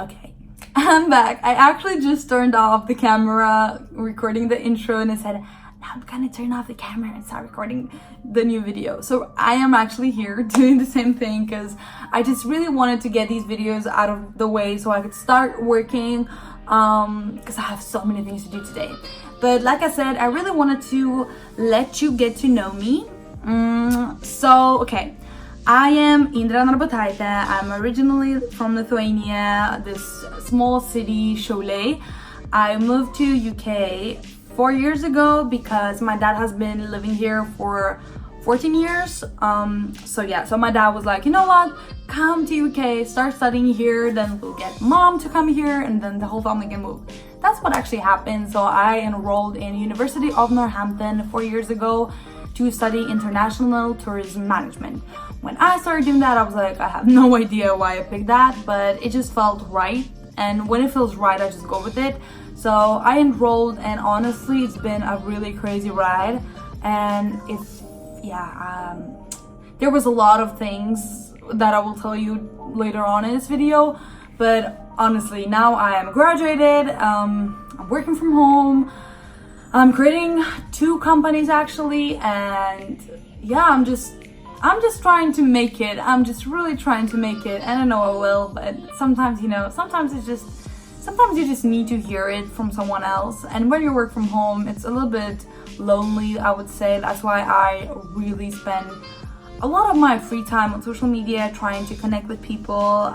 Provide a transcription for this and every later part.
Okay, I'm back. I actually just turned off the camera recording the intro and I said, now I'm gonna turn off the camera and start recording the new video. So I am actually here doing the same thing because I just really wanted to get these videos out of the way so I could start working because I have so many things to do today. But like I said, I really wanted to let you get to know me. Okay. I am indruten. I'm originally from Lithuania, this small city, SCHHOOL. I moved to UK 4 years ago because my dad has been living here for 14 years. So my dad was like, you know what, come to UK, start studying here, then we'll get mom to come here and then the whole family can move. That's what actually happened. So I enrolled in University of Northampton 4 years ago to study international tourism management. When I started doing that, I was like, I have no idea why I picked that, but it just felt right. And when it feels right, I just go with it. So I enrolled, and honestly, it's been a really crazy ride. And there was a lot of things that I will tell you later on in this video. But honestly, now I am graduated, I'm working from home, I'm creating 2 companies actually, and yeah, I'm just trying to make it. I'm just really trying to make it, and I know I will, but sometimes, sometimes you just need to hear it from someone else. And when you work from home, it's a little bit lonely, I would say. That's why I really spend a lot of my free time on social media trying to connect with people.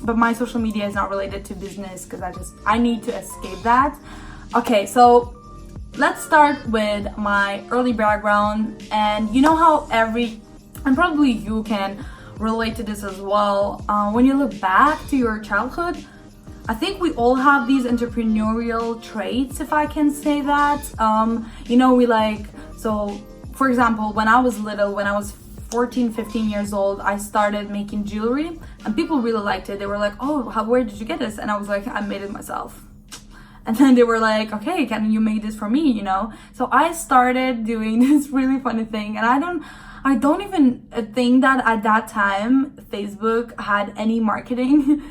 But my social media is not related to business because I need to escape that. Okay, so let's start with my early background. And you know how and probably you can relate to this as well, when you look back to your childhood, I think we all have these entrepreneurial traits, if I can say that. So for example, when I was little, when I was 14, 15 years old, I started making jewelry and people really liked it. They were like, oh, where did you get this? And I was like, I made it myself. And then they were like, okay, can you make this for me, So I started doing this really funny thing, and I don't even think that at that time Facebook had any marketing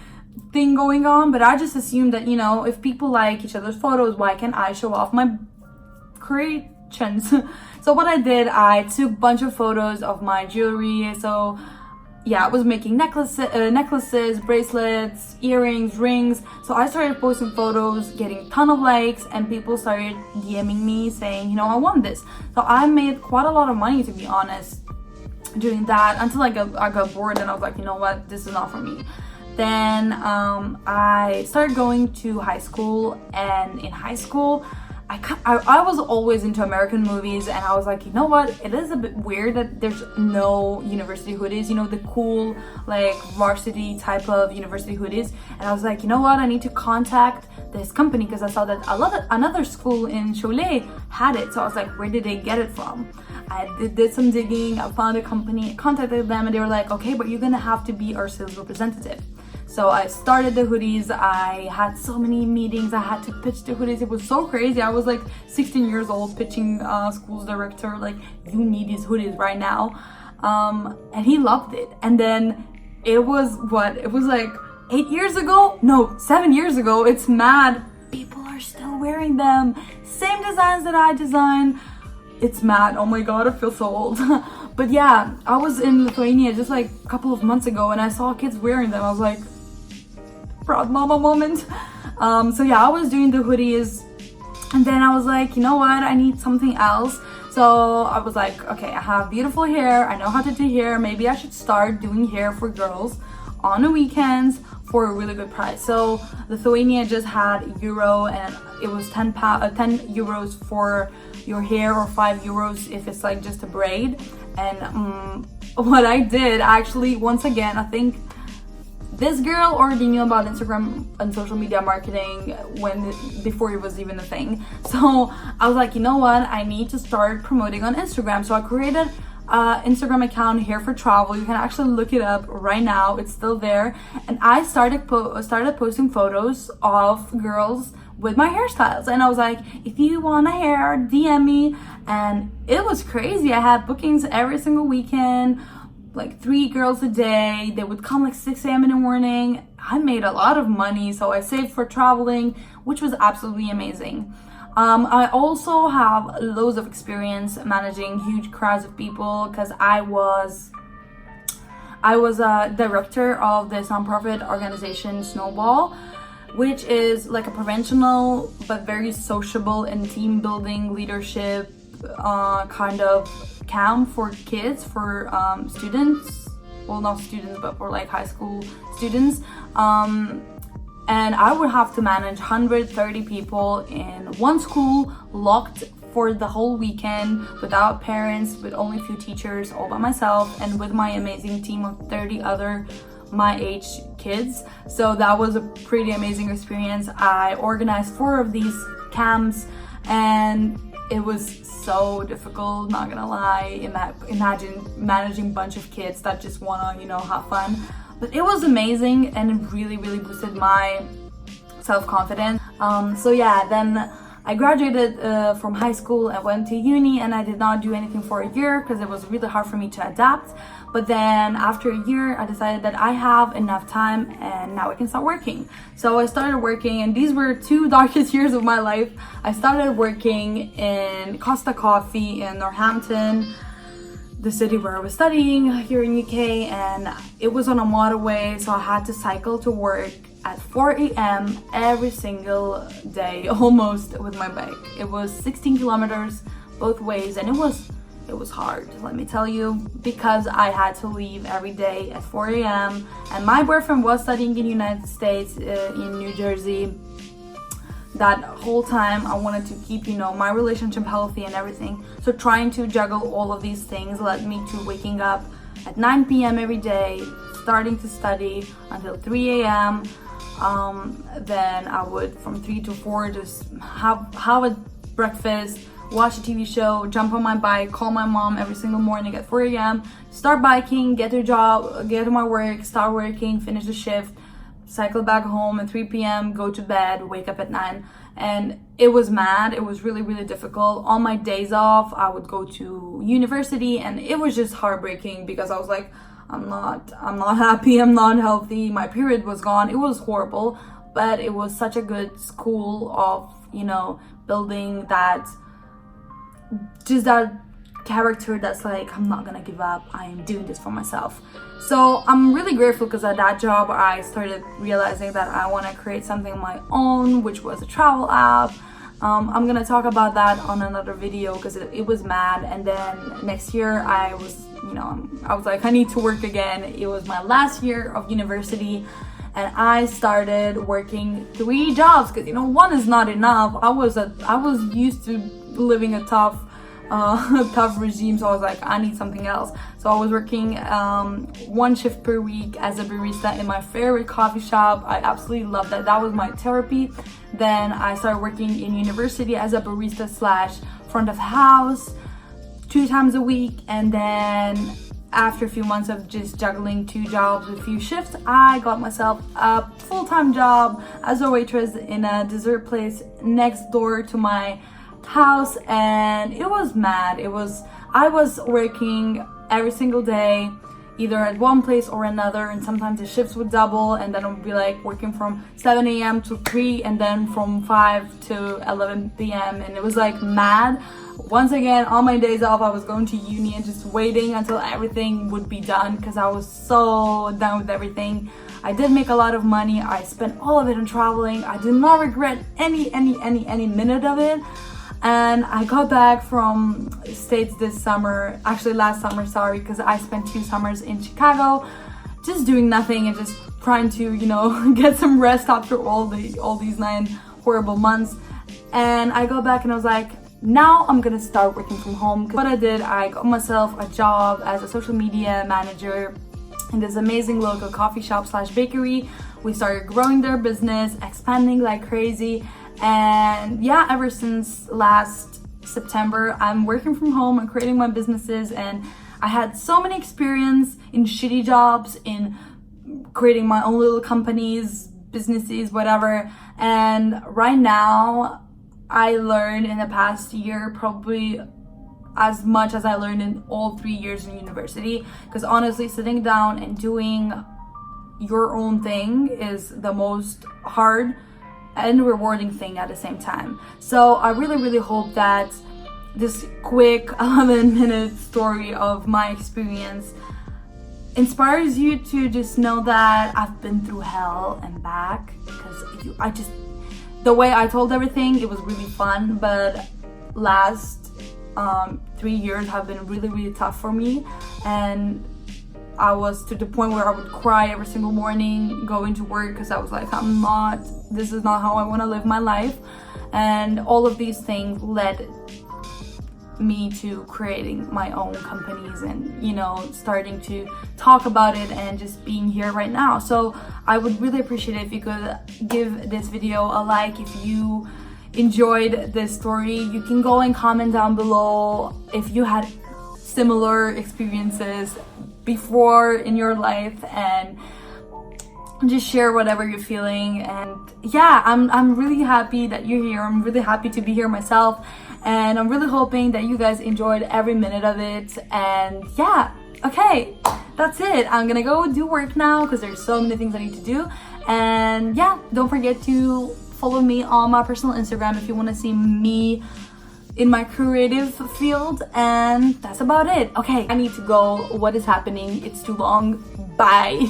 thing going on, but I just assumed that, if people like each other's photos, why can't I show off my creations? So what I did, I took a bunch of photos of my jewelry. So yeah, I was making necklaces, bracelets, earrings, rings. So I started posting photos, getting a ton of likes, and people started DMing me saying, I want this. So I made quite a lot of money, to be honest, doing that, until I got bored and I was like, you know what, this is not for me. Then I started going to high school, and in high school, I was always into American movies, and I was like, you know what, it is a bit weird that there's no university hoodies, the cool like varsity type of university hoodies. And I was like, you know what, I need to contact this company because I saw that another school in SCHHOOL had it. So I was like, where did they get it from? I did some digging, I found a company, contacted them, and they were like, okay, but you're gonna have to be our sales representative. So I started the hoodies. I had so many meetings. I had to pitch the hoodies. It was so crazy. I was like 16 years old pitching school's director, like, you need these hoodies right now. And he loved it. And then it was like 8 years ago? No, 7 years ago. It's mad. People are still wearing them. Same designs that I designed. It's mad. Oh my God, I feel so old. But yeah, I was in Lithuania just like a couple of months ago and I saw kids wearing them. I was like, proud mama moment. So yeah, I was doing the hoodies, and then I was like, you know what, I need something else. So I was like, okay, I have beautiful hair, I know how to do hair, maybe I should start doing hair for girls on the weekends for a really good price. So Lithuania just had euro, and it was 10 euros for your hair, or 5 euros if it's like just a braid. And what I did, actually, once again, I think this girl already knew about Instagram and social media marketing before it was even a thing. So I was like, you know what, I need to start promoting on Instagram. So I created an Instagram account, Hair for Travel. You can actually look it up right now, it's still there. And I started posting photos of girls with my hairstyles, and I was like, if you want a hair, DM me. And it was crazy. I had bookings every single weekend, like 3 girls a day. They would come like 6 a.m. in the morning. I made a lot of money, so I saved for traveling, which was absolutely amazing. I also have loads of experience managing huge crowds of people because I was a director of this nonprofit organization SNOWBALL, which is like a preventional but very sociable and team building leadership kind of camp for kids, for students, well, not students, but for like high school students. And I would have to manage 130 people in one school, locked for the whole weekend, without parents, with only a few teachers, all by myself, and with my amazing team of 30 other my age kids. So that was a pretty amazing experience. I organized 4 of these camps, and it was so difficult, not gonna lie. Imagine managing a bunch of kids that just wanna, have fun. But it was amazing, and it really boosted my self-confidence. So yeah, then I graduated from high school and went to uni, and I did not do anything for a year because it was really hard for me to adapt. But then after a year, I decided that I have enough time and now I can start working. So I started working, and these were 2 darkest years of my life. I started working in COSTA Coffee in Northampton, the city where I was studying here in UK, and it was on a motorway, so I had to cycle to work at 4 a.m. every single day, almost, with my bike. It was 16 kilometers both ways, and it was hard, let me tell you, because I had to leave every day at 4 a.m. and my boyfriend was studying in the United States, in New Jersey. That whole time I wanted to keep, my relationship healthy and everything. So trying to juggle all of these things led me to waking up at 9 p.m. every day, starting to study until 3 a.m. Then I would, from 3 to 4, just have a breakfast, watch a TV show, jump on my bike, call my mom every single morning at 4 a.m., start biking, get to a job, get to my work, start working, finish the shift, cycle back home at 3 p.m., go to bed, wake up at 9. And it was mad. It was really difficult. On my days off, I would go to university, and it was just heartbreaking because I was like, I'm not happy, I'm not healthy, my period was gone. It was horrible, but it was such a good school of, building that character that's like, I'm not gonna give up, I am doing this for myself. So I'm really grateful because at that job I started realizing that I want to create something of my own, which was a travel app. I'm gonna talk about that on another video because it was mad. And then next year I was like, I need to work again. It was my last year of university, and I started working 3 jobs because one is not enough. I was used to living a tough regime, so I was like, I need something else. So I was working 1 shift per week as a barista in my favorite coffee shop. I absolutely loved that. That was my therapy. Then I started working in university as a barista / front of house 2 times a week, and then after a few months of just juggling 2 jobs with a few shifts, I got myself a full-time job as a waitress in a dessert place next door to my house, and it was mad. I was working every single day, either at one place or another, and sometimes the shifts would double, and then it would be like working from 7 a.m. to 3 and then from 5 to 11 p.m. and it was like mad. Once again, on my days off, I was going to uni and just waiting until everything would be done because I was so done with everything. I did make a lot of money. I spent all of it on traveling. I do not regret any minute of it. And I got back from States this summer, actually last summer, sorry, because I spent 2 summers in Chicago just doing nothing and just trying to, get some rest after all these 9 horrible months. And I got back and I was like, now I'm gonna start working from home. What I did, I got myself a job as a social media manager in this amazing local coffee shop / bakery. We started growing their business, expanding like crazy. And yeah, ever since last September, I'm working from home and creating my businesses, and I had so many experience in shitty jobs, in creating my own little companies, businesses, whatever. And right now, I learned in the past year, probably as much as I learned in all 3 years in university, because honestly, sitting down and doing your own thing is the most hard and rewarding thing at the same time. So I really hope that this quick 11-minute story of my experience inspires you to just know that I've been through hell and back, because the way I told everything, it was really fun, but last 3 years have been really tough for me, and I was to the point where I would cry every single morning going to work, because I was like, this is not how I want to live my life. And all of these things led me to creating my own companies and, you know, starting to talk about it and just being here right now. So I would really appreciate it if you could give this video a like if you enjoyed this story. You can go and comment down below if you had similar experiences before in your life, and just share whatever you're feeling. And yeah, I'm really happy that you're here. I'm really happy to be here myself, and I'm really hoping that you guys enjoyed every minute of it. And yeah, okay, that's it. I'm gonna go do work now because there's so many things I need to do. And yeah, don't forget to follow me on my personal Instagram if you want to see me in my creative field. And that's about it. Okay, I need to go. What is happening? It's too long. Bye.